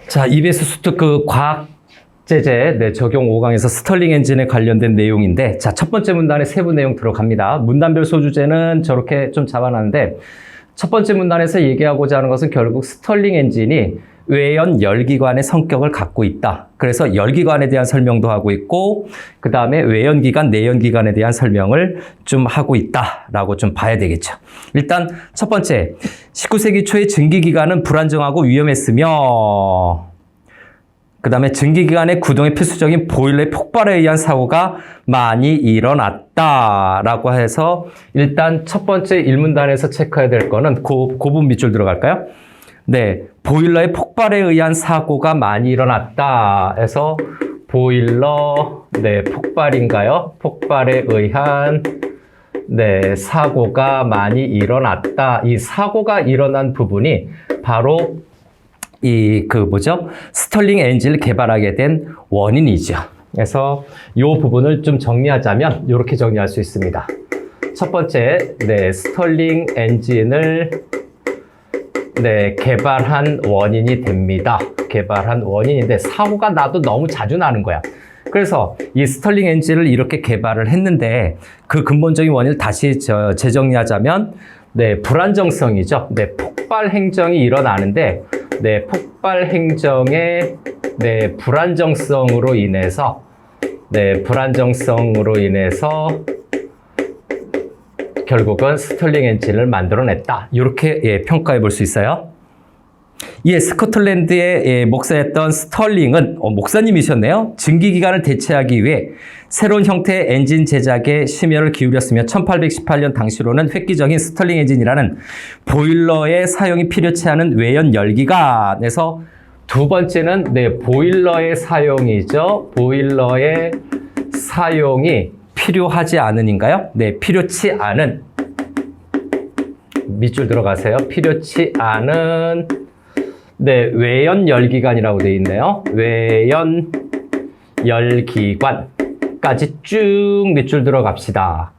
자, EBS 수특 과학 제재 적용 5강에서 스털링 엔진에 관련된 내용인데, 자, 첫 번째 문단의 세부 내용 들어갑니다. 문단별 소주제는 저렇게 좀 잡아놨는데, 첫 번째 문단에서 얘기하고자 하는 것은 결국 스털링 엔진이 외연 열기관의 성격을 갖고 있다. 그래서 열기관에 대한 설명도 하고 있고, 그 다음에 외연기관, 내연기관에 대한 설명을 좀 하고 있다라고 좀 봐야 되겠죠. 일단 첫 번째, 19세기 초에 증기기관은 불안정하고 위험했으며, 그 다음에 증기기관의 구동의 필수적인 보일러의 폭발에 의한 사고가 많이 일어났다라고 해서, 일단 첫 번째 1문단에서 체크해야 될 거는 그 부분 밑줄 들어갈까요? 네, 보일러의 폭발에 의한 사고가 많이 일어났다 해서 보일러 폭발인가요? 폭발에 의한 사고가 많이 일어났다. 이 사고가 일어난 부분이 바로 스털링 엔진을 개발하게 된 원인이죠. 그래서 이 부분을 좀 정리하자면 이렇게 정리할 수 있습니다. 첫 번째, 스털링 엔진을 개발한 원인이 됩니다. 개발한 원인인데 사고가 나도 너무 자주 나는 거야. 그래서 이 스털링 엔진을 이렇게 개발을 했는데 그 근본적인 원인을 다시 재정리하자면 불안정성이죠. 폭발 행정이 일어나는데 폭발 행정의 불안정성으로 인해서 결국은 스털링 엔진을 만들어냈다. 이렇게 평가해 볼 수 있어요. 스코틀랜드에 목사였던 스털링은 목사님이셨네요. 증기기관을 대체하기 위해 새로운 형태의 엔진 제작에 심혈을 기울였으며 1818년 당시로는 획기적인 스털링 엔진이라는 보일러의 사용이 필요치 않은 외연 열기관에서, 두 번째는 보일러의 사용이죠. 보일러의 사용이 필요하지 않은인가요? 필요치 않은, 밑줄 들어가세요. 필요치 않은 외연 열기관이라고 되어 있네요. 외연 열기관까지 쭉 밑줄 들어갑시다.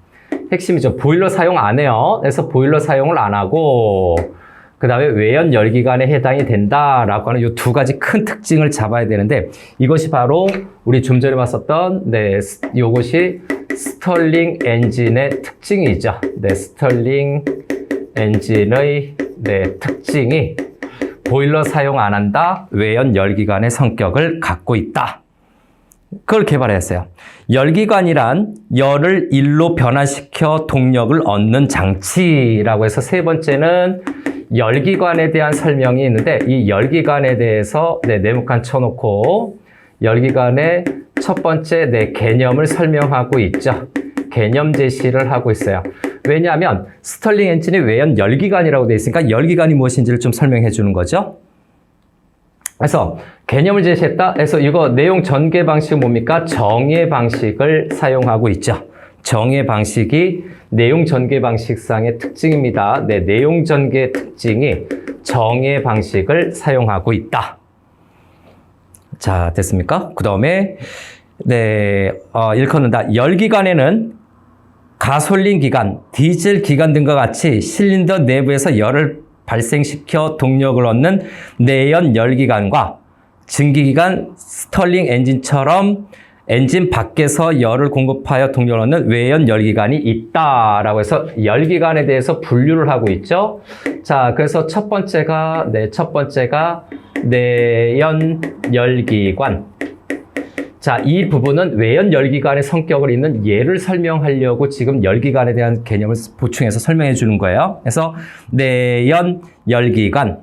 핵심이죠. 보일러 사용 안 해요. 그래서 보일러 사용을 안 하고, 그 다음에 외연 열기관에 해당이 된다라고 하는 이 두 가지 큰 특징을 잡아야 되는데, 이것이 바로 우리 좀 전에 봤었던 이것이 스털링 엔진의 특징이죠. 스털링 엔진의 특징이 보일러 사용 안 한다, 외연 열기관의 성격을 갖고 있다. 그걸 개발했어요. 열기관이란 열을 일로 변화시켜 동력을 얻는 장치라고 해서, 세 번째는 열기관에 대한 설명이 있는데, 이 열기관에 대해서 네모칸 쳐놓고 열기관의 첫 번째 개념을 설명하고 있죠. 개념 제시를 하고 있어요. 왜냐하면 스털링 엔진이 외연 열기관이라고 되어 있으니까 열기관이 무엇인지를 좀 설명해 주는 거죠. 그래서 개념을 제시했다 해서 이거 내용 전개 방식은 뭡니까? 정의 방식을 사용하고 있죠. 정의 방식이 내용 전개 방식상의 특징입니다. 내용 전개 특징이 정의 방식을 사용하고 있다. 자, 됐습니까? 그 다음에 일컫는다. 열기관에는 가솔린 기관, 디젤 기관 등과 같이 실린더 내부에서 열을 발생시켜 동력을 얻는 내연 열기관과 증기기관 스털링 엔진처럼 엔진 밖에서 열을 공급하여 동력을 얻는 외연 열기관이 있다라고 해서 열기관에 대해서 분류를 하고 있죠. 자, 그래서 첫 번째가 내연 열기관. 자, 이 부분은 외연 열기관의 성격을 잇는 예를 설명하려고 지금 열기관에 대한 개념을 보충해서 설명해 주는 거예요. 그래서 내연 열기관.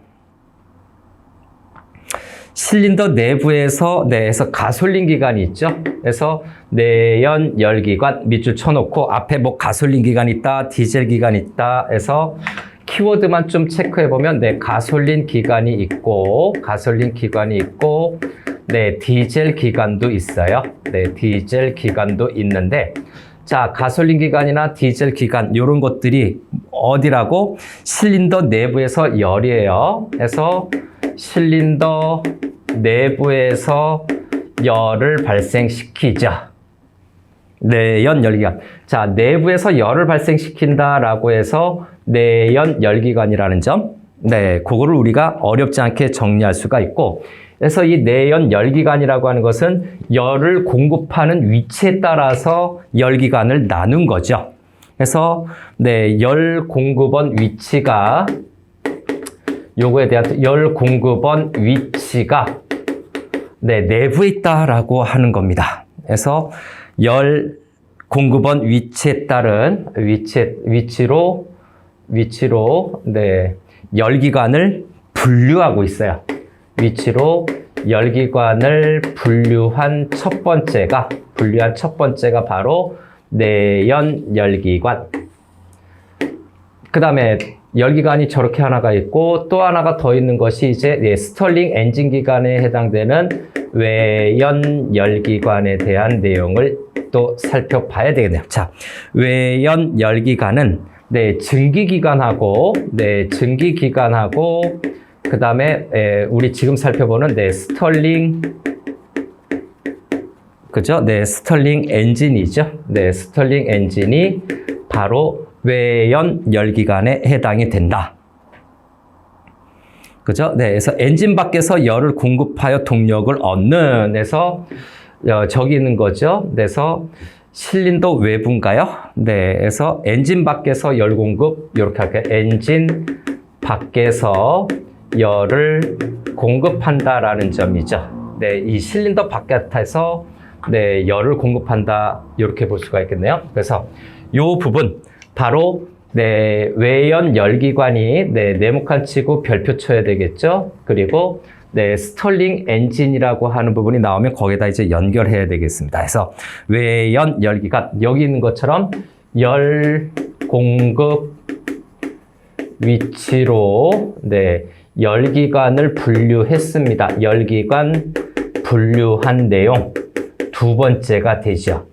실린더 내부에서 해서 가솔린 기관이 있죠. 그래서 내연 열기관 밑줄 쳐놓고 앞에 가솔린 기관이 있다, 디젤 기관이 있다 해서 키워드만 좀 체크해 보면 가솔린 기관이 있고 디젤 기관도 있어요. 디젤 기관도 있는데, 자, 가솔린 기관이나 디젤 기관 이런 것들이 어디라고? 실린더 내부에서 열이에요. 그래서 실린더 내부에서 열을 발생시키죠. 내연 열기관. 자, 내부에서 열을 발생시킨다라고 해서 내연 열기관이라는 점. 그거를 우리가 어렵지 않게 정리할 수가 있고, 그래서 이 내연 열기관이라고 하는 것은 열을 공급하는 위치에 따라서 열기관을 나눈 거죠. 그래서 네, 열 공급원 위치가 요거에 대한 열 공급원 위치가 네, 내부에 있다라고 하는 겁니다. 그래서 열 공급원 위치에 따른 위치로 네, 열기관을 분류하고 있어요. 위치로 열기관을 분류한 첫 번째가 바로 내연 열기관. 그 다음에 열기관이 저렇게 하나가 있고 또 하나가 더 있는 것이 이제 스털링 엔진 기관에 해당되는 외연 열기관에 대한 내용을 또 살펴봐야 되겠네요. 자, 외연 열기관은 증기기관하고 그 다음에 우리 지금 살펴보는 스털링 그죠? 스털링 엔진이죠. 스털링 엔진이 바로 외연 열기관에 해당이 된다. 그죠? 그래서 엔진 밖에서 열을 공급하여 동력을 얻는, 그래서 저기 있는 거죠. 그래서 실린더 외부인가요? 그래서 엔진 밖에서 열 공급, 이렇게 할게요. 엔진 밖에서 열을 공급한다라는 점이죠. 이 실린더 바깥에서 열을 공급한다, 이렇게 볼 수가 있겠네요. 그래서 이 부분 바로 외연 열기관이 네모칸 치고 별표 쳐야 되겠죠. 그리고 스털링 엔진이라고 하는 부분이 나오면 거기다 이제 연결해야 되겠습니다. 그래서 외연 열기관, 여기 있는 것처럼 열 공급 위치로 열기관을 분류했습니다. 열기관 분류한 내용 두 번째가 되죠.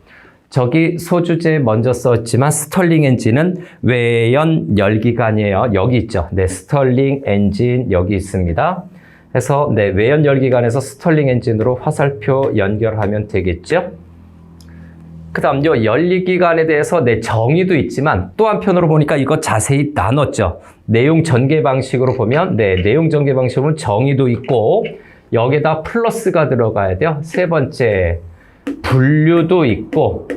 저기 소주제 먼저 썼지만 스털링 엔진은 외연 열기관이에요. 여기 있죠. 스털링 엔진 여기 있습니다. 그래서 외연 열기관에서 스털링 엔진으로 화살표 연결하면 되겠죠. 그 다음요, 열기관에 대해서 정의도 있지만 또 한편으로 보니까 이거 자세히 나눴죠. 내용 전개 방식으로 보면 내용 전개 방식으로는 정의도 있고 여기다 플러스가 들어가야 돼요. 세 번째 분류도 있고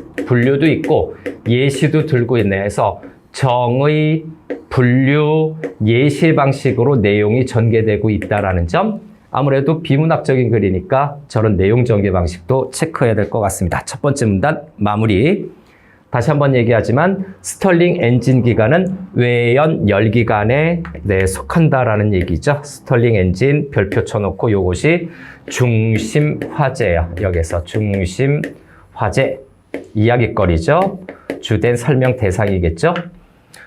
예시도 들고 있네. 그래서 정의, 분류, 예시 방식으로 내용이 전개되고 있다라는 점. 아무래도 비문학적인 글이니까 저런 내용 전개 방식도 체크해야 될 것 같습니다. 첫 번째 문단 마무리. 다시 한번 얘기하지만 스털링 엔진 기관은 외연 열기관에 속한다라는 얘기죠. 스털링 엔진 별표 쳐놓고 요것이 중심 화제예요. 여기서 중심 화제 이야기거리죠. 주된 설명 대상이겠죠.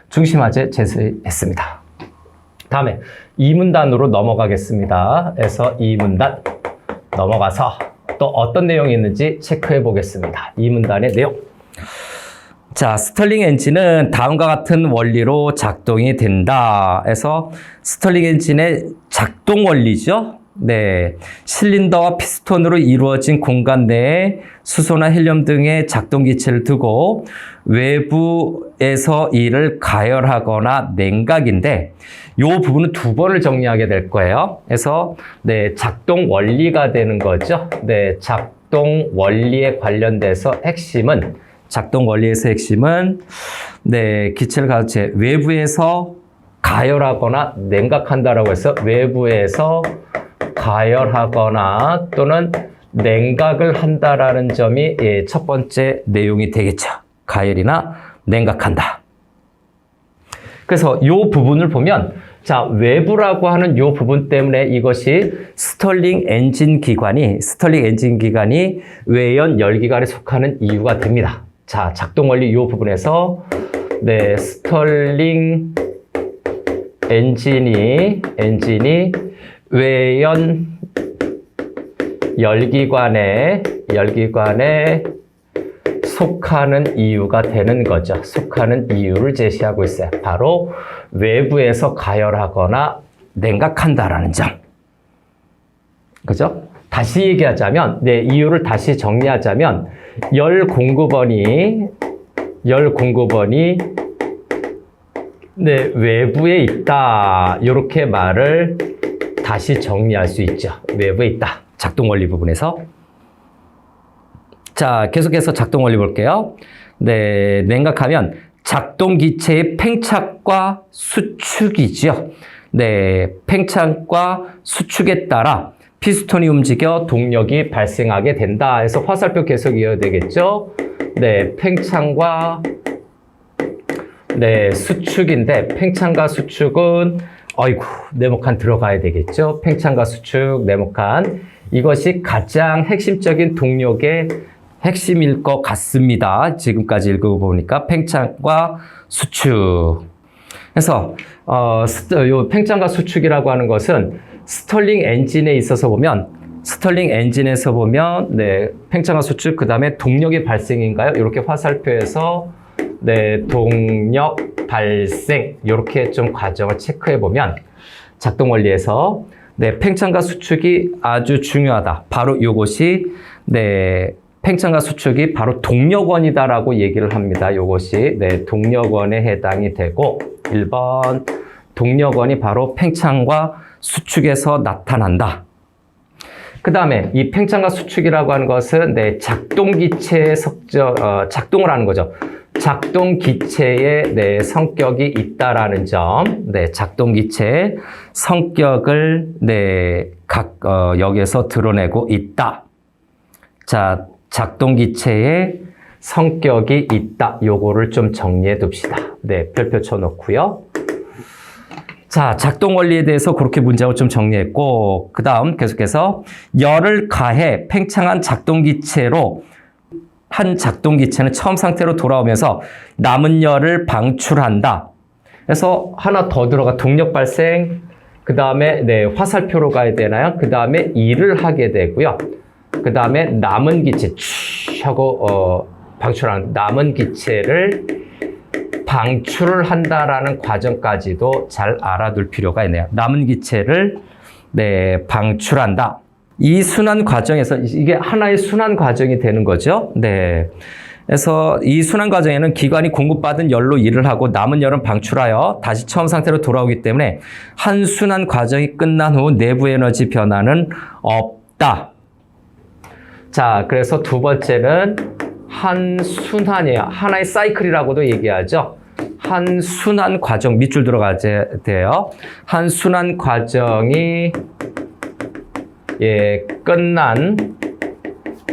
중심 화제 제시했습니다. 다음에 2문단으로 넘어가겠습니다. 그래서 2문단 넘어가서 또 어떤 내용이 있는지 체크해 보겠습니다. 2문단의 내용. 자, 스털링 엔진은 다음과 같은 원리로 작동이 된다. 그래서 스털링 엔진의 작동 원리죠. 실린더와 피스톤으로 이루어진 공간 내에 수소나 헬륨 등의 작동 기체를 두고 외부에서 이를 가열하거나 냉각인데 이 부분은 두 번을 정리하게 될 거예요. 그래서 작동 원리가 되는 거죠. 작동 원리에 관련돼서 작동 원리에서 핵심은 기체를 가지고 외부에서 가열하거나 냉각한다라고 해서 외부에서 가열하거나 또는 냉각을 한다라는 점이 첫 번째 내용이 되겠죠. 가열이나 냉각한다. 그래서 이 부분을 보면 자, 외부라고 하는 이 부분 때문에 이것이 스털링 엔진 기관이 외연 열기관에 속하는 이유가 됩니다. 자, 작동 원리 이 부분에서 스털링 엔진이 외연 열기관에 속하는 이유가 되는 거죠. 속하는 이유를 제시하고 있어요. 바로 외부에서 가열하거나 냉각한다라는 점. 그죠? 다시 얘기하자면, 이유를 다시 정리하자면, 열 공급원이 외부에 있다. 이렇게 말을 다시 정리할 수 있죠. 외부에 있다. 작동 원리 부분에서. 자, 계속해서 작동 원리 볼게요. 네, 냉각하면 작동 기체의 팽창과 수축이죠. 네, 팽창과 수축에 따라 피스톤이 움직여 동력이 발생하게 된다. 해서 화살표 계속 이어야 되겠죠. 네, 팽창과 네, 수축인데 팽창과 수축은 어이구, 네모칸 들어가야 되겠죠. 팽창과 수축, 네모칸. 이것이 가장 핵심적인 동력의 핵심일 것 같습니다. 지금까지 읽어보니까 팽창과 수축. 그래서 요 팽창과 수축이라고 하는 것은 스털링 엔진에 있어서 보면 네, 팽창과 수축 그다음에 동력의 발생인가요? 이렇게 화살표에서 네, 동력 발생 이렇게 좀 과정을 체크해 보면 작동 원리에서 네, 팽창과 수축이 아주 중요하다. 바로 이것이 네, 팽창과 수축이 바로 동력원이다라고 얘기를 합니다. 이것이 네, 동력원에 해당이 되고 1번 동력원이 바로 팽창과 수축에서 나타난다. 그 다음에 이 팽창과 수축이라고 하는 것은 네, 작동 기체의 작동을 하는 거죠. 작동 기체의 네, 성격이 있다라는 점, 네, 작동 기체의 성격을 네, 여기에서 드러내고 있다. 자, 작동 기체의 성격이 있다. 요거를 좀 정리해 둡시다. 네, 별표 쳐놓고요. 자, 작동 원리에 대해서 그렇게 문장을 좀 정리했고, 그 다음 계속해서 열을 가해 팽창한 작동 기체로 한 작동 기체는 처음 상태로 돌아오면서 남은 열을 방출한다. 그래서 하나 더 들어가 동력 발생, 그 다음에 네, 화살표로 가야 되나요? 그 다음에 일을 하게 되고요. 그 다음에 남은 기체 하고 방출하는 남은 기체를 방출을 한다라는 과정까지도 잘 알아둘 필요가 있네요. 남은 기체를 네, 방출한다. 이 순환 과정에서 이게 하나의 순환 과정이 되는 거죠. 네. 그래서 이 순환 과정에는 기관이 공급받은 열로 일을 하고 남은 열은 방출하여 다시 처음 상태로 돌아오기 때문에 한 순환 과정이 끝난 후 내부 에너지 변화는 없다. 자, 그래서 두 번째는 한 순환이에요. 하나의 사이클이라고도 얘기하죠. 한 순환 과정, 밑줄 들어가야 돼요. 한 순환 과정이 끝난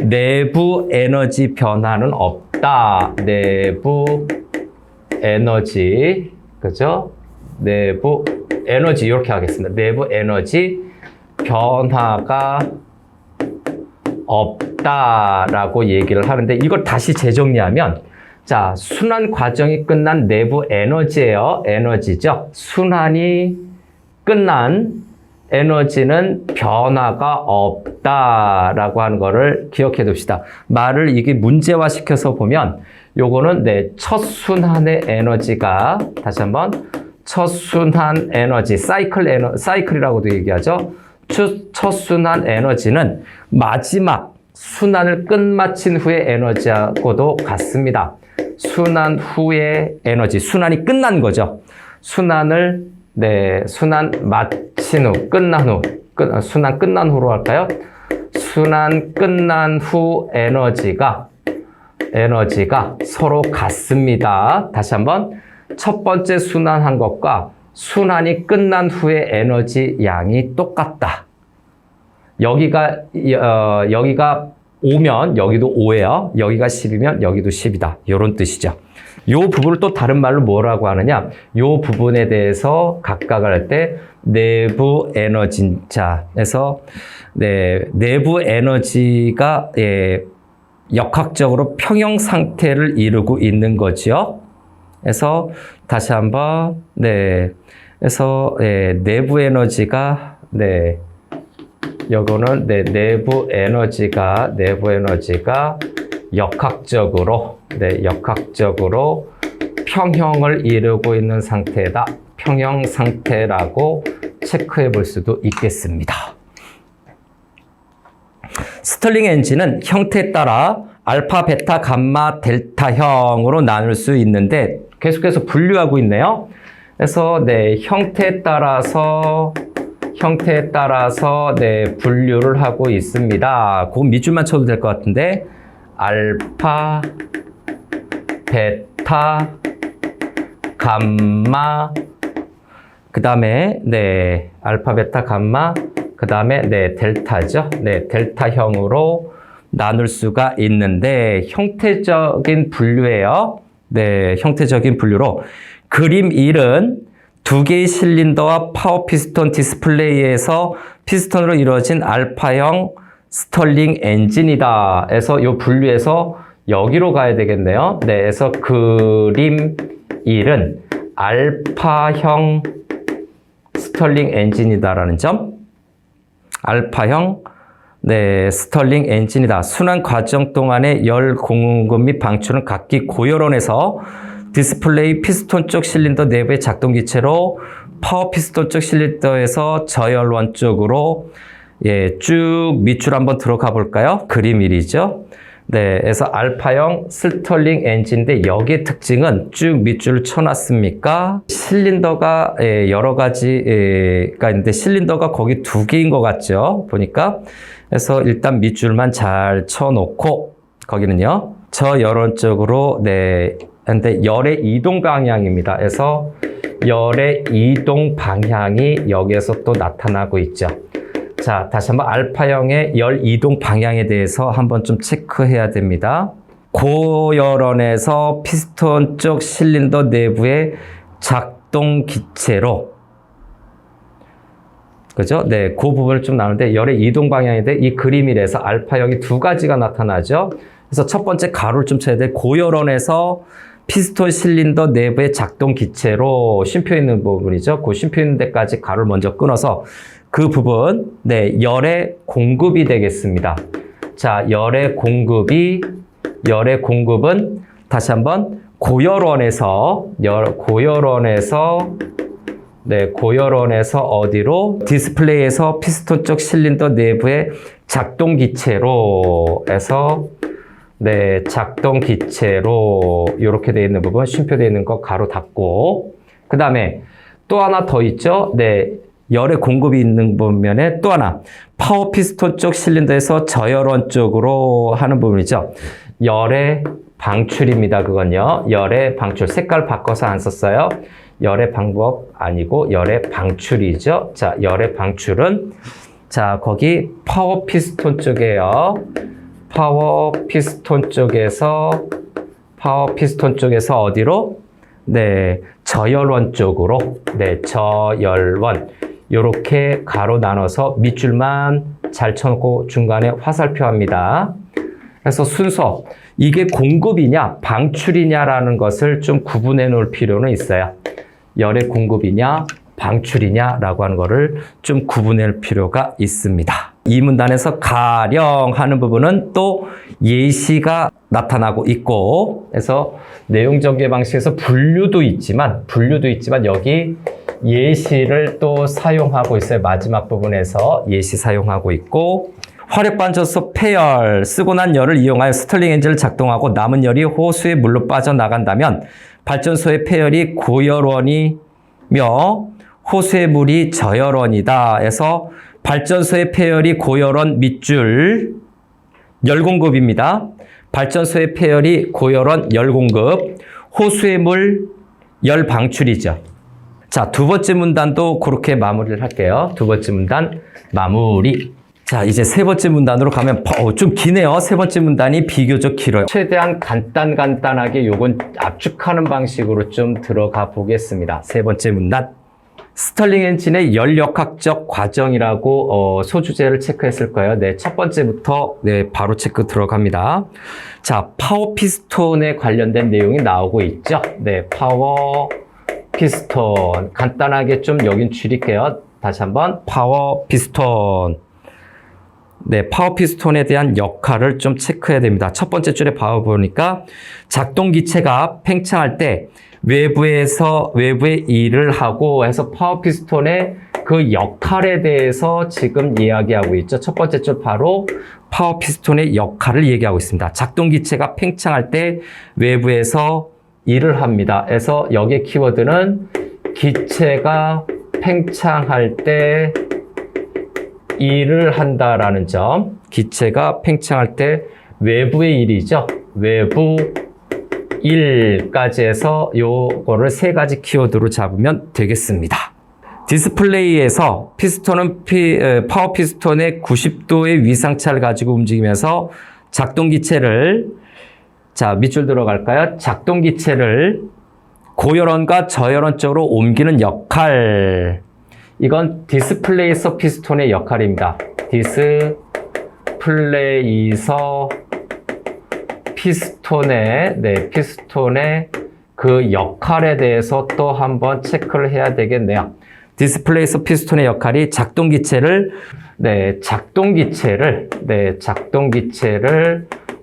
내부 에너지 변화는 없다. 내부 에너지, 그죠? 내부 에너지 이렇게 하겠습니다. 내부 에너지 변화가 없다라고 얘기를 하는데 이걸 다시 재정리하면 자, 순환 과정이 끝난 내부 에너지예요. 에너지죠. 순환이 끝난 에너지는 변화가 없다라고 하는 거를 기억해 둡시다. 말을 이게 문제화 시켜서 보면 요거는 네, 첫 순환의 에너지가 다시 한번 첫 순환 에너지 사이클이라고도 얘기하죠. 첫 순환 에너지는 마지막 순환을 끝마친 후의 에너지하고도 같습니다. 순환 후의 에너지, 순환이 끝난 거죠. 순환 마친 후, 끝난 후, 순환 끝난 후로 할까요? 순환 끝난 후 에너지가 서로 같습니다. 다시 한번 첫 번째 순환한 것과 순환이 끝난 후의 에너지 양이 똑같다. 여기가 5면 여기도 5예요. 여기가 10이면 여기도 10이다. 이런 뜻이죠. 이 부분을 또 다른 말로 뭐라고 하느냐? 이 부분에 대해서 각각을 할 때 내부 에너지, 자, 그래서 네, 내부 에너지가 역학적으로 평형 상태를 이루고 있는 거죠. 그래서 다시 한번 그래서 내부 에너지가 요거는 내부 에너지가 역학적으로 평형을 이루고 있는 상태다. 평형 상태라고 체크해 볼 수도 있겠습니다. 스털링 엔진은 형태에 따라 알파, 베타, 감마, 델타형으로 나눌 수 있는데 계속해서 분류하고 있네요. 그래서 형태에 따라서 형태에 따라서 네, 분류를 하고 있습니다. 그 밑줄만 쳐도 될 것 같은데 알파, 베타, 감마, 그 다음에 네, 알파, 베타, 감마, 그 다음에 네, 델타죠. 네, 델타형으로 나눌 수가 있는데 형태적인 분류예요. 네, 형태적인 분류로 그림 1은 두 개의 실린더와 파워 피스톤 디스플레이에서 피스톤으로 이루어진 알파형 스털링 엔진이다. 해서 이 분류에서 여기로 가야 되겠네요. 네, 그래서 그림 1은 알파형 스털링 엔진이다라는 점. 알파형 네, 스털링 엔진이다. 순환 과정 동안의 열 공급 및 방출은 각기 고열원에서 디스플레이 피스톤 쪽 실린더 내부의 작동 기체로 파워 피스톤 쪽 실린더에서 저열원 쪽으로 예, 쭉 밑줄 한번 들어가 볼까요? 그림 1이죠. 네, 그래서 알파형 스털링 엔진인데 여기의 특징은 쭉 밑줄을 쳐놨습니까? 실린더가 여러 가지가 있는데 실린더가 거기 두 개인 것 같죠? 보니까. 그래서 일단 밑줄만 잘 쳐놓고 거기는요. 저열원 쪽으로 네, 근데 열의 이동 방향입니다. 그래서 열의 이동 방향이 여기에서 또 나타나고 있죠. 자, 다시 한번 알파형의 열 이동 방향에 대해서 한번 좀 체크해야 됩니다. 고열원에서 피스톤 쪽 실린더 내부의 작동 기체로 그죠? 네, 그 부분을 좀 나누는데 열의 이동 방향인데 이 그림이라서 알파형이 두 가지가 나타나죠. 그래서 첫 번째 가로를 좀 쳐야 돼. 고열원에서 피스톤 실린더 내부의 작동 기체로 쉼표 있는 부분이죠. 그 쉼표 있는 데까지 가로를 먼저 끊어서 그 부분, 네, 열의 공급이 되겠습니다. 자, 열의 공급은 다시 한번 고열원에서 어디로? 디스플레이에서 피스톤 쪽 실린더 내부의 작동 기체로 해서 네, 작동 기체로 이렇게 되어 있는 부분, 쉼표되어 있는 거 가로 닫고 그 다음에 또 하나 더 있죠. 네, 열의 공급이 있는 부분에 또 하나 파워 피스톤 쪽 실린더에서 저열원 쪽으로 하는 부분이죠. 열의 방출입니다. 그건요. 열의 방출. 색깔 바꿔서 안 썼어요. 열의 방법 아니고 열의 방출이죠. 자, 열의 방출은 자, 거기 파워 피스톤 쪽이에요. 파워 피스톤 쪽에서 어디로? 네, 저열원 쪽으로. 네, 저열원. 요렇게 가로 나눠서 밑줄만 잘 쳐놓고 중간에 화살표 합니다. 그래서 순서, 이게 공급이냐, 방출이냐라는 것을 좀 구분해 놓을 필요는 있어요. 열의 공급이냐, 방출이냐라고 하는 거를 좀 구분할 필요가 있습니다. 이 문단에서 가령 하는 부분은 또 예시가 나타나고 있고, 그래서 내용 전개 방식에서 분류도 있지만 여기 예시를 또 사용하고 있어요. 마지막 부분에서 예시 사용하고 있고, 화력반전소 폐열, 쓰고 난 열을 이용하여 스털링 엔진을 작동하고 남은 열이 호수에 물로 빠져나간다면 발전소의 폐열이 고열원이며 호수의 물이 저열원이다. 해서 발전소의 폐열이 고열원 밑줄 열공급입니다. 발전소의 폐열이 고열원 열공급, 호수의 물 열방출이죠. 자, 두 번째 문단도 그렇게 마무리를 할게요. 두 번째 문단 마무리. 자, 이제 세 번째 문단으로 가면 좀 기네요. 세 번째 문단이 비교적 길어요. 최대한 간단하게 요건 압축하는 방식으로 좀 들어가 보겠습니다. 세 번째 문단. 스털링 엔진의 열역학적 과정이라고 소주제를 체크했을 거예요. 네, 첫 번째부터 네, 바로 체크 들어갑니다. 자, 파워 피스톤에 관련된 내용이 나오고 있죠. 네, 파워 피스톤. 간단하게 좀 여긴 줄일게요. 다시 한번 파워 피스톤. 네, 파워 피스톤에 대한 역할을 좀 체크해야 됩니다. 첫 번째 줄에 봐보니까 작동 기체가 팽창할 때 외부에 일을 하고 해서 파워 피스톤의 그 역할에 대해서 지금 이야기하고 있죠. 첫 번째 줄 바로 파워 피스톤의 역할을 얘기하고 있습니다. 작동 기체가 팽창할 때 외부에서 일을 합니다. 그래서 여기의 키워드는 기체가 팽창할 때 일을 한다라는 점. 기체가 팽창할 때 외부의 일이죠. 외부 일까지 해서 요거를 세 가지 키워드로 잡으면 되겠습니다. 디스플레이에서 피스톤은 파워 피스톤의 90도의 위상차를 가지고 움직이면서 작동 기체를, 자, 밑줄 들어갈까요? 작동 기체를 고열원과 저열원 쪽으로 옮기는 역할. 이건 디스플레이서 피스톤의 역할입니다. 디스플레이서 피스톤의 그 역할에 대해서 또 한번 체크를 해야 되겠네요. 디스플레이서 피스톤의 역할이 작동 기체를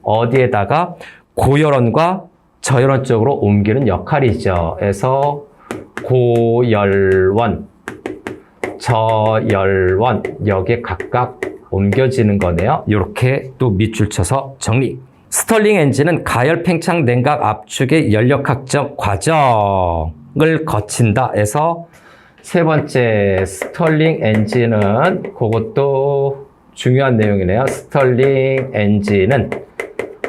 어디에다가 고열원과 저열원 쪽으로 옮기는 역할이죠. 그래서 고열원, 저열원 여기에 각각 옮겨지는 거네요. 이렇게 또 밑줄 쳐서 정리. 스털링 엔진은 가열 팽창 냉각 압축의 연력학적 과정을 거친다 해서 세 번째 스털링 엔진은 그것도 중요한 내용이네요. 스털링 엔진은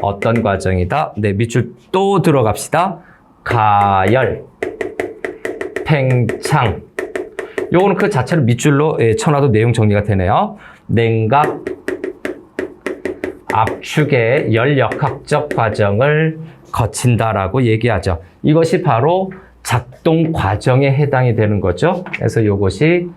어떤 과정이다? 네, 밑줄 또 들어갑시다. 가열, 팽창. 요거는 그 자체로 밑줄로 쳐놔도 내용 정리가 되네요. 냉각, 압축의 연력학적 과정을 거친다라고 얘기하죠. 이것이 바로 작동 과정에 해당이 되는 거죠. 그래서 이것이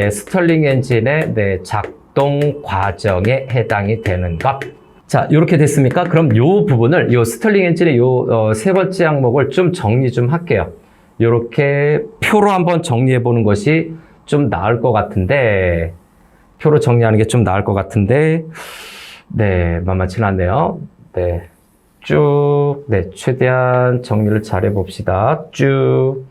스털링 엔진의 작동 과정에 해당이 되는 것. 자, 이렇게 됐습니까? 그럼 요 부분을, 요 스털링 엔진의 요 세 번째 항목을 좀 정리 좀 할게요. 이렇게 표로 한번 정리해 보는 것이 좀 나을 것 같은데, 표로 정리하는 게 좀 나을 것 같은데, 만만치는 않네요. 쭉, 최대한 정리를 잘 해봅시다. 쭉,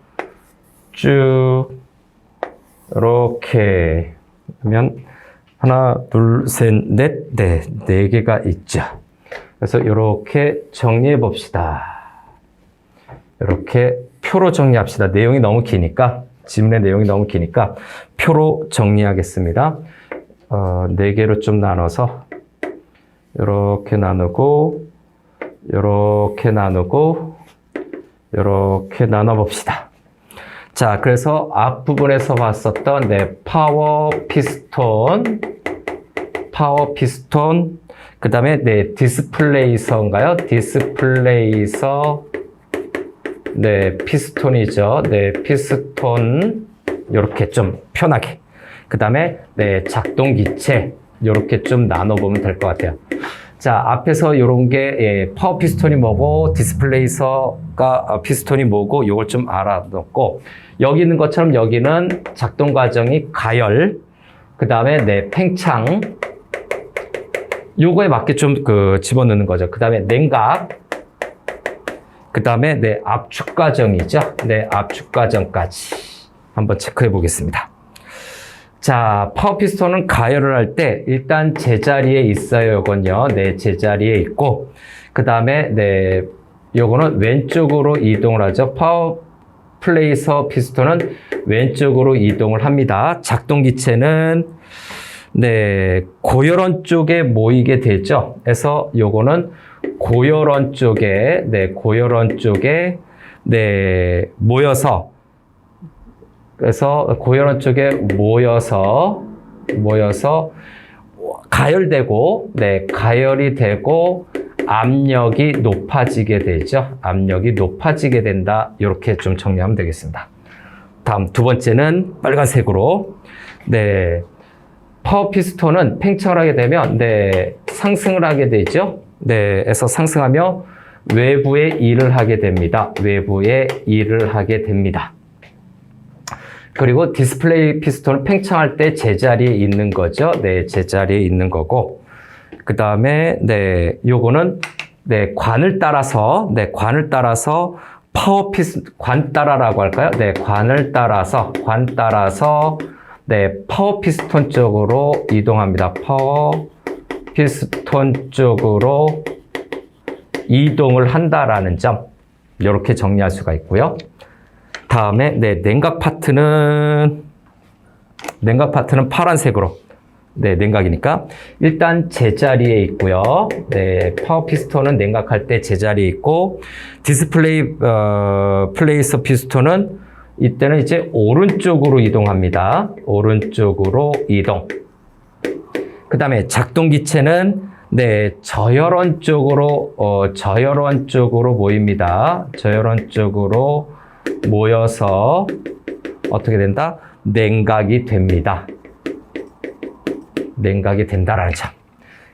이렇게 하면 하나, 둘, 셋, 넷, 네 개가 있죠. 그래서 이렇게 정리해 봅시다. 이렇게 표로 정리합시다. 내용이 너무 기니까, 지문의 내용이 너무 기니까 표로 정리하겠습니다. 4개로 좀 나눠서 이렇게 나누고, 이렇게 나누고, 이렇게 나눠봅시다. 자, 그래서 앞부분에서 봤었던 파워 피스톤, 그 다음에 디스플레이서인가요? 디스플레이서, 피스톤이죠. 피스톤, 이렇게 좀 편하게. 그 다음에 작동 기체, 이렇게 좀 나눠보면 될 것 같아요. 자, 앞에서 이런 게 파워 피스톤이 뭐고 디스플레이서가 피스톤이 뭐고 이걸 좀 알아놓고, 여기 있는 것처럼 여기는 작동 과정이 가열, 그 다음에 팽창, 요거에 맞게 좀 집어넣는 거죠. 그 다음에 냉각, 그 다음에 압축 과정이죠. 압축 과정까지 한번 체크해 보겠습니다. 자, 파워 피스톤은 가열을 할 때 일단 제자리에 있어요. 요건요. 제자리에 있고, 그 다음에 요거는 왼쪽으로 이동을 하죠. 파워 플레이서 피스톤은 왼쪽으로 이동을 합니다. 작동 기체는 고열원 쪽에 모이게 되죠. 그래서 요거는 고열원 쪽에 모여서, 그래서 고열원 쪽에 모여서 가열되고, 가열이 되고 압력이 높아지게 되죠. 압력이 높아지게 된다. 이렇게 좀 정리하면 되겠습니다. 다음 두 번째는 빨간색으로, 파워 피스톤은 팽창을 하게 되면 상승을 하게 되죠. 그래서 상승하며 외부에 일을 하게 됩니다. 외부에 일을 하게 됩니다. 그리고 디스플레이 피스톤은 팽창할 때 제자리에 있는 거죠. 제자리에 있는 거고. 그 다음에, 요거는, 관을 따라서 관 따라라고 할까요? 관을 따라서, 파워 피스톤 쪽으로 이동합니다. 파워 피스톤 쪽으로 이동을 한다라는 점. 이렇게 정리할 수가 있고요. 다음에 냉각 파트는 파란색으로 네, 냉각이니까. 일단 제자리에 있고요. 네, 파워 피스톤은 냉각할 때 제자리에 있고, 디스플레이, 플레이스 피스톤은 이때는 이제 오른쪽으로 이동합니다. 오른쪽으로 이동. 그 다음에 작동 기체는 네, 저혈원 쪽으로, 저혈원 쪽으로 모입니다. 저혈원 쪽으로 모여서 어떻게 된다? 냉각이 됩니다. 냉각이 된다라는 점.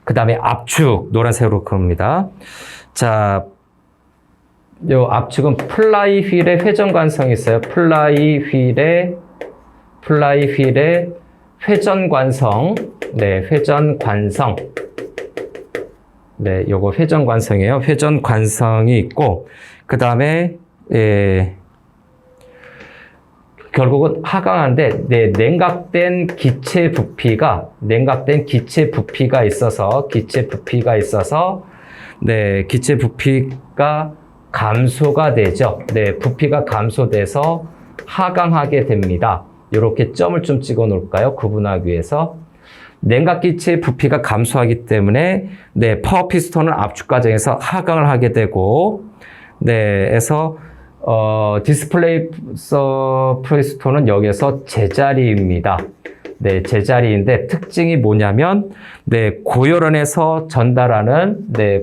그 다음에 압축, 노란색으로 그럽니다. 자, 요 압축은 플라이휠의 회전 관성이 있어요. 플라이휠의 회전 관성. 네, 회전 관성. 네, 요거 회전 관성이에요. 회전 관성이 있고, 그 다음에, 결국은 하강한데, 네, 냉각된 기체 부피가 있어서, 네, 기체 부피가 감소가 되죠. 네, 부피가 감소돼서 하강하게 됩니다. 이렇게 점을 좀 찍어 놓을까요? 구분하기 위해서. 냉각 기체의 부피가 감소하기 때문에, 네, 파워 피스톤은 압축 과정에서 하강을 하게 되고, 네, 해서, 디스플레이 피스톤은 여기에서 제자리입니다. 네, 제자리인데 특징이 뭐냐면, 네, 고혈원에서 전달하는, 네,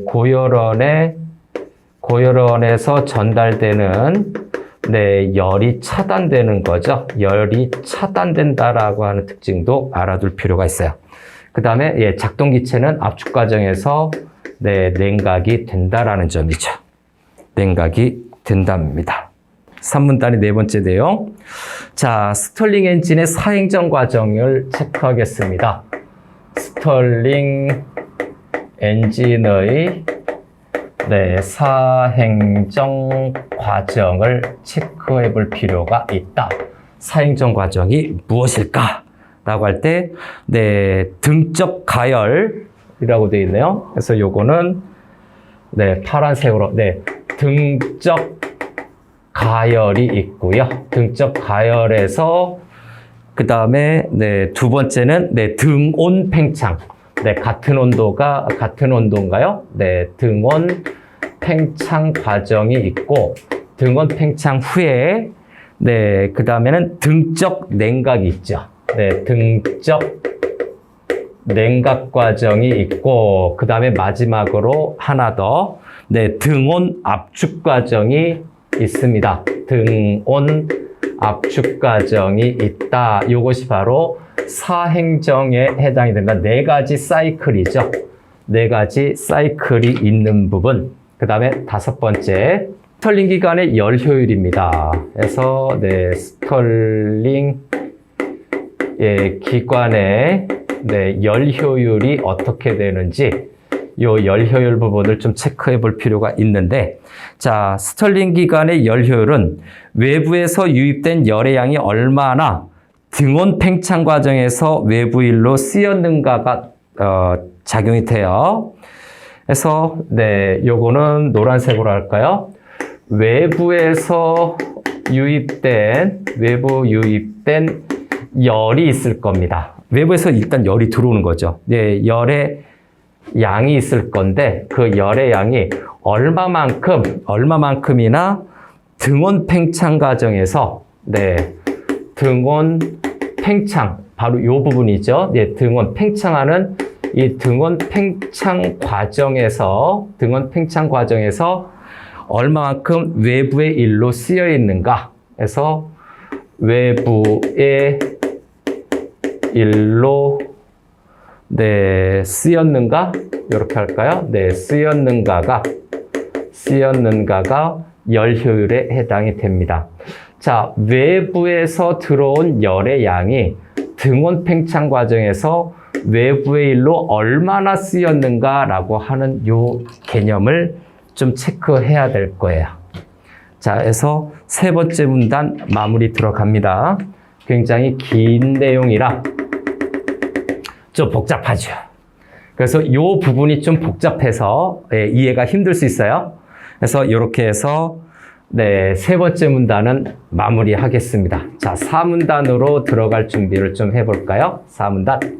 고혈원에서 전달되는, 네, 열이 차단되는 거죠. 열이 차단된다라고 하는 특징도 알아둘 필요가 있어요. 그 다음에, 예, 작동 기체는 압축 과정에서, 네, 냉각이 된다라는 점이죠. 냉각이 된답니다. 3문단의 네 번째 내용. 자, 스털링 엔진의 사행정 과정을 체크하겠습니다. 스털링 엔진의 네, 사행정 과정을 체크해 볼 필요가 있다. 사행정 과정이 무엇일까? 라고 할 때, 네, 등적 가열이라고 되어 있네요. 그래서 요거는, 네, 파란색으로, 네, 등적 가열이 있고요. 등적 가열에서, 그 다음에, 네, 두 번째는, 네, 등온 팽창. 네, 같은 온도인가요? 네, 등온 팽창 과정이 있고, 등온 팽창 후에, 네, 그 다음에는 등적 냉각이 있죠. 네, 등적 냉각 과정이 있고, 그 다음에 마지막으로 하나 더, 네, 등온 압축 과정이 있습니다. 등온 압축 과정이 있다. 이것이 바로 사행정에 해당이 된다. 네 가지 사이클이죠. 네 가지 사이클이 있는 부분. 그 다음에 다섯 번째, 스털링 기관의 열 효율입니다. 그래서 네, 스털링 기관의 네, 열 효율이 어떻게 되는지 요 열 효율 부분을 좀 체크해 볼 필요가 있는데, 자, 스털링 기관의 열 효율은 외부에서 유입된 열의 양이 얼마나 등온 팽창 과정에서 외부 일로 쓰였는가가 작용이 돼요. 그래서 네, 요거는 노란색으로 할까요? 외부에서 유입된 열이 있을 겁니다. 외부에서 일단 열이 들어오는 거죠. 네, 열의 양이 있을 건데 그 열의 양이 얼마만큼이나 등온 팽창 과정에서 네, 등온 팽창 바로 이 부분이죠. 네, 등온 팽창하는 이 등온 팽창 과정에서 얼마만큼 외부의 일로 쓰여 있는가 해서 외부의 일로 네, 쓰였는가? 이렇게 할까요? 네, 쓰였는가가 열 효율에 해당이 됩니다. 자, 외부에서 들어온 열의 양이 등온 팽창 과정에서 외부의 일로 얼마나 쓰였는가라고 하는 요 개념을 좀 체크해야 될 거예요. 자, 그래서 세 번째 문단 마무리 들어갑니다. 굉장히 긴 내용이라 좀 복잡하죠. 그래서 이 부분이 좀 복잡해서 이해가 힘들 수 있어요. 그래서 이렇게 해서 네, 세 번째 문단은 마무리하겠습니다. 자, 4문단으로 들어갈 준비를 좀 해볼까요? 4문단.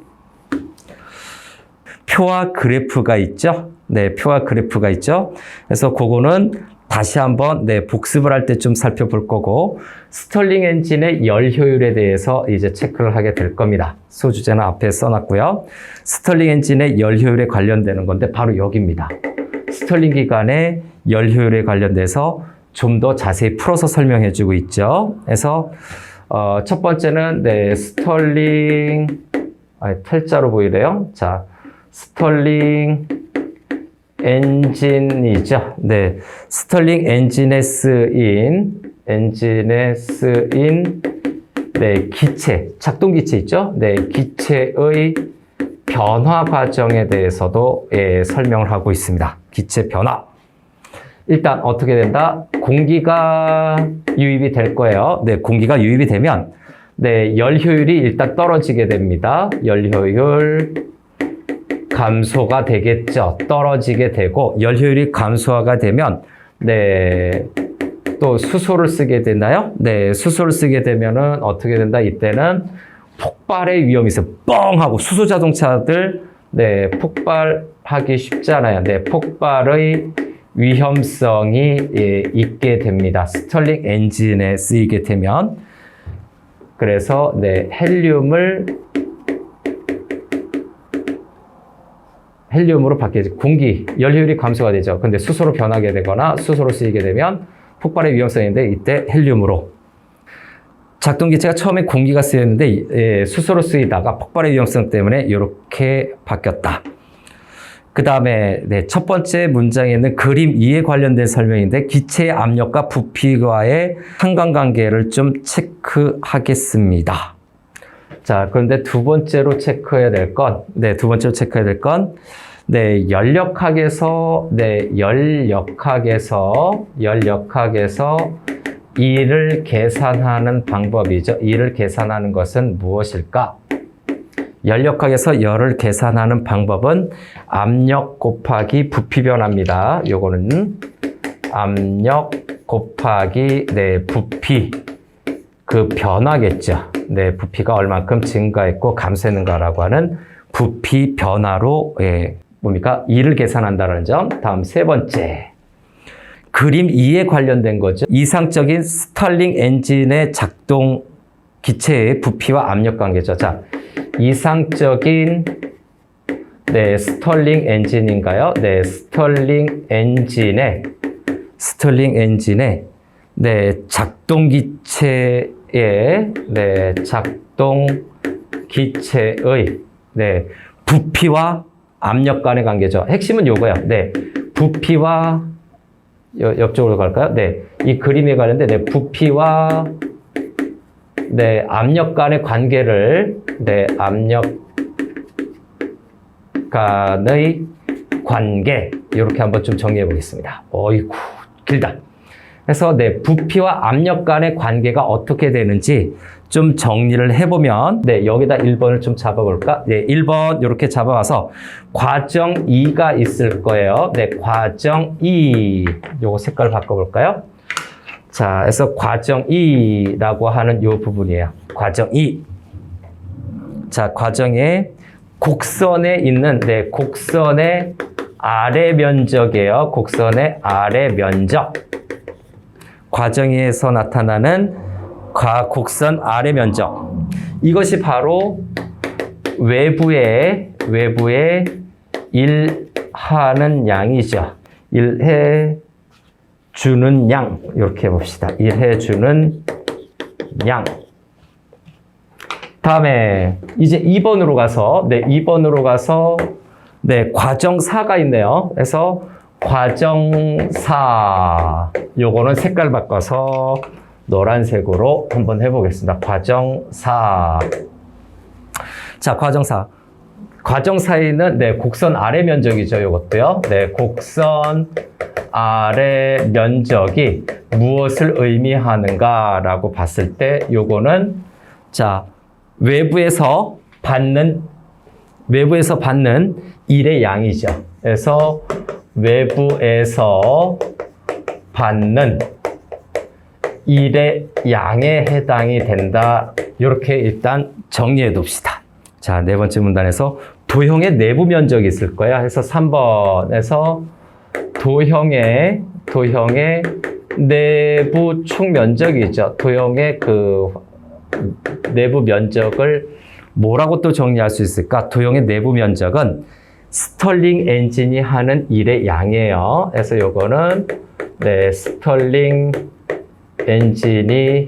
표와 그래프가 있죠. 네, 표와 그래프가 있죠. 그래서 그거는 다시 한번 복습을 할 때 좀 살펴볼 거고, 스털링 엔진의 열 효율에 대해서 이제 체크를 하게 될 겁니다. 소주제는 앞에 써놨고요. 스털링 엔진의 열 효율에 관련되는 건데 바로 여기입니다. 스털링 기관의 열 효율에 관련돼서 좀 더 자세히 풀어서 설명해 주고 있죠. 그래서 첫 번째는 스털링 탈자로 보이래요. 자, 스털링 엔진이죠. 네, 스털링 엔진에 쓰인 기체, 작동 기체 있죠? 네, 기체의 변화 과정에 대해서도 설명을 하고 있습니다. 기체 변화. 일단 어떻게 된다? 공기가 유입이 될 거예요. 네, 공기가 유입이 되면 열 효율이 일단 떨어지게 됩니다. 열 효율 감소가 되겠죠. 떨어지게 되고, 열 효율이 감소가 되면 또 수소를 쓰게 되나요? 네, 수소를 쓰게 되면은 어떻게 된다? 이때는 폭발의 위험이 있어요. 뻥 하고 수소 자동차들 폭발하기 쉽잖아요. 폭발의 위험성이 있게 됩니다. 스털링 엔진에 쓰이게 되면. 그래서 헬륨으로 바뀌죠. 공기, 열 효율이 감소가 되죠. 근데 수소로 변하게 되거나 수소로 쓰이게 되면 폭발의 위험성인데 이때 헬륨으로. 작동 기체가 처음에 공기가 쓰였는데 수소로 쓰이다가 폭발의 위험성 때문에 이렇게 바뀌었다. 그 다음에 첫 번째 문장에 있는 그림 2에 관련된 설명인데, 기체의 압력과 부피와의 상관관계를 좀 체크하겠습니다. 자, 그런데 두 번째로 체크해야 될 건, 열역학에서 E를 계산하는 방법이죠. E를 계산하는 것은 무엇일까? 열역학에서 열을 계산하는 방법은 압력 곱하기 부피 변화입니다. 요거는 압력 곱하기 부피, 그 변화겠죠. 부피가 얼만큼 증가했고 감소했는가라고 하는 부피 변화로 E를 계산한다는 점. 다음 세 번째. 그림 2에 관련된 거죠. 이상적인 스털링 엔진의 작동 기체의 부피와 압력 관계죠. 자, 이상적인 스털링 엔진인가요? 스털링 엔진의 작동 기체의 부피와 압력 간의 관계죠. 핵심은 요거예요. 부피와 옆쪽으로 갈까요? 이 그림에 관련된 부피와 압력 간의 관계를 압력 간의 관계 이렇게 한번 좀 정리해 보겠습니다. 어이구 길다. 그래서 부피와 압력 간의 관계가 어떻게 되는지 좀 정리를 해보면 여기다 1번을 좀 잡아볼까? 1번 이렇게 잡아와서 과정 2가 있을 거예요. 과정 2 요거 색깔 바꿔볼까요? 자, 그래서 과정 2라고 하는 요 부분이에요. 과정 2. 자, 과정에 곡선에 있는 곡선의 아래 면적이에요. 곡선의 아래 면적. 과정에서 나타나는 곡선 아래 면적. 이것이 바로 외부에 일하는 양이죠. 일해 주는 양. 이렇게 해봅시다. 일해 주는 양. 다음에 이제 2번으로 가서 과정 4가 있네요. 그래서 과정 4 요거는 색깔 바꿔서 노란색으로 한번 해보겠습니다. 과정 4. 자, 과정 4. 과정 4에는 곡선 아래 면적이죠. 요것도요. 곡선 아래 면적이 무엇을 의미하는가라고 봤을 때 요거는 자, 외부에서 받는 일의 양이죠. 그래서 외부에서 받는 일의 양에 해당이 된다. 이렇게 일단 정리해 둡시다. 자, 네 번째 문단에서 도형의 내부 면적이 있을 거야. 그래서 3번에서 도형의 내부 총 면적이 있죠. 도형의 그 내부 면적을 뭐라고 또 정리할 수 있을까? 도형의 내부 면적은 스털링 엔진이 하는 일의 양이에요. 그래서 요거는 네, 스털링 엔진이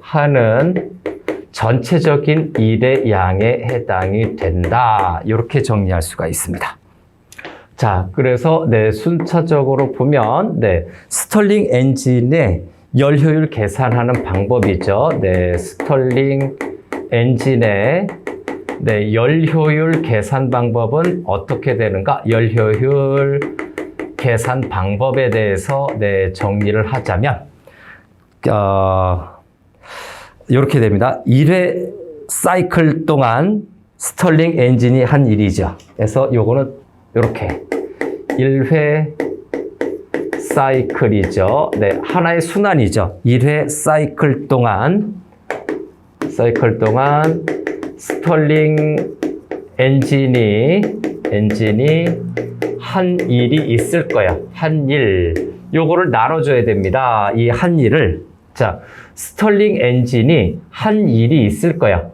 하는 전체적인 일의 양에 해당이 된다. 이렇게 정리할 수가 있습니다. 자, 그래서 네, 순차적으로 보면 네, 스털링 엔진의 열 효율 계산하는 방법이죠. 네, 스털링 엔진의 네, 열 효율 계산 방법은 어떻게 되는가? 열 효율 계산 방법에 대해서 네, 정리를 하자면 이렇게 됩니다. 1회 사이클 동안 스털링 엔진이 한 일이죠. 그래서 요거는 이렇게 1회 사이클이죠. 네, 하나의 순환이죠. 1회 사이클 동안 스털링 엔진이 한 일이 있을 거야. 한 일. 요거를 나눠줘야 됩니다. 이 한 일을. 자, 스털링 엔진이 한 일이 있을 거야.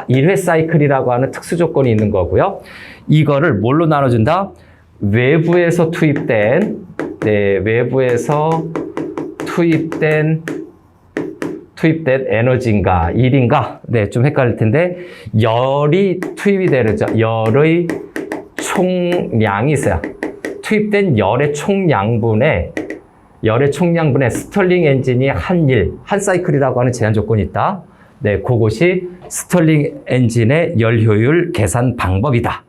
1회 사이클이라고 하는 특수 조건이 있는 거고요. 이거를 뭘로 나눠준다? 외부에서 투입된 에너지인가, 일인가? 네, 좀 헷갈릴 텐데, 열이 투입이 되죠. 열의 총량이 있어요. 투입된 열의 총량분에 스털링 엔진이 한 사이클이라고 하는 제한 조건이 있다. 네, 그것이 스털링 엔진의 열 효율 계산 방법이다.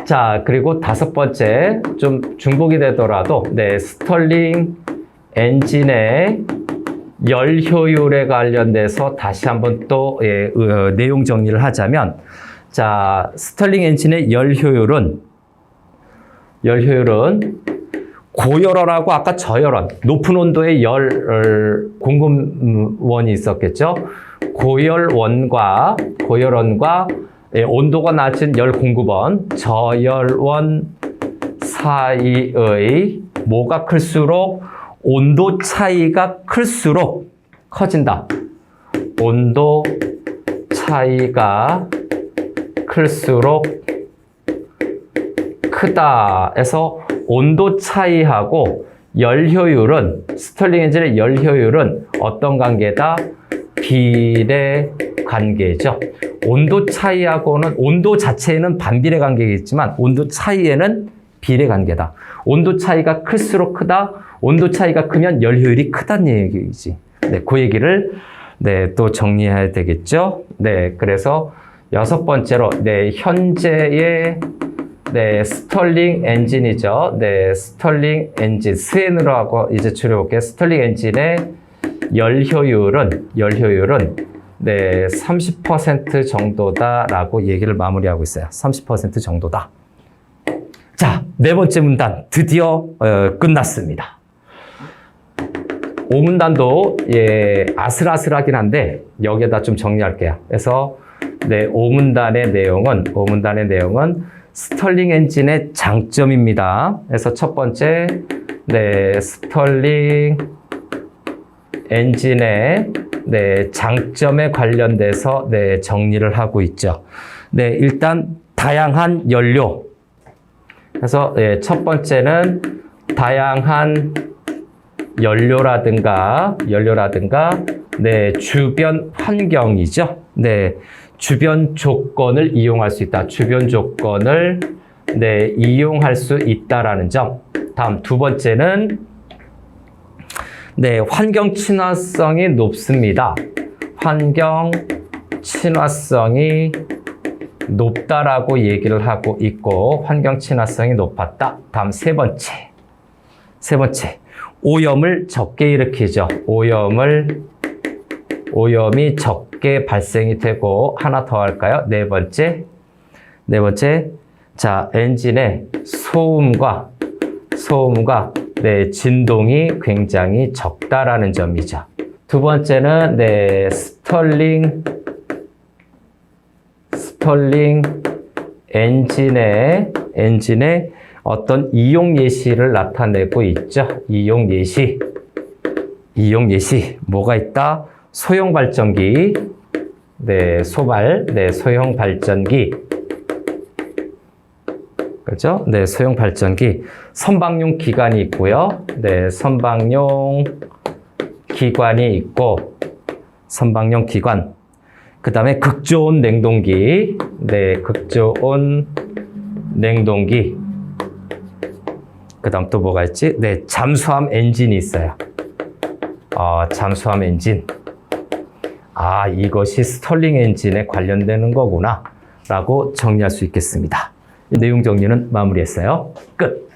자, 그리고 5번째, 좀 중복이 되더라도, 네, 스털링 엔진의 열 효율에 관련돼서 다시 한번 또 내용 정리를 하자면, 자, 스털링 엔진의 열 효율은 고열원하고 아까 저열원, 높은 온도의 열 공급원이 있었겠죠. 고열원과 온도가 낮은 열 공급원, 저열원 사이의 뭐가 클수록 온도 차이가 클수록 커진다. 온도 차이가 클수록 크다. 해서 온도 차이하고 열 효율은, 스털링 엔진의 열 효율은 어떤 관계다? 비례 관계죠. 온도 차이하고는, 온도 자체에는 반비례 관계겠지만 온도 차이에는 비례 관계다. 온도 차이가 클수록 크다. 온도 차이가 크면 열 효율이 크다는 얘기지. 네, 그 얘기를 네, 또 정리해야 되겠죠. 네, 그래서 6번째로 네, 현재의 네, 스털링 엔진이죠. 네, 스털링 엔진 스엔으로 하고 이제 줄여볼게요. 스털링 엔진의 열 효율은 네, 30% 정도다라고 얘기를 마무리하고 있어요. 30% 정도다. 자, 4번째 문단 드디어 끝났습니다. 5문단도 아슬아슬하긴 한데 여기에다 좀 정리할게요. 그래서 네, 5문단의 내용은 스털링 엔진의 장점입니다. 그래서 첫 번째, 네, 스털링 엔진의 네, 장점에 관련돼서 네, 정리를 하고 있죠. 네, 일단 다양한 연료. 그래서 네, 첫 번째는 다양한 연료라든가 네, 주변 환경이죠. 네, 주변 조건을 이용할 수 있다. 주변 조건을 네, 이용할 수 있다라는 점. 다음 2번째는 네, 환경 친화성이 높습니다. 환경 친화성이 높다라고 얘기를 하고 있고, 환경 친화성이 높았다. 다음 3번째. 오염을 적게 일으키죠. 오염이 적게 발생이 되고, 하나 더 할까요? 네 번째. 자, 엔진의 소음과 네, 진동이 굉장히 적다라는 점이죠. 2번째는 네, 스털링 엔진의 어떤 이용 예시를 나타내고 있죠. 이용 예시. 뭐가 있다? 소형 발전기. 네, 소형 발전기. 그죠? 네, 소형 발전기. 선박용 기관이 있고요. 네, 선박용 기관이 있고, 선박용 기관. 그 다음에 극저온 냉동기. 네, 극저온 냉동기. 그 다음 또 뭐가 있지? 네, 잠수함 엔진이 있어요. 잠수함 엔진. 이것이 스털링 엔진에 관련되는 거구나. 라고 정리할 수 있겠습니다. 내용 정리는 마무리했어요. 끝.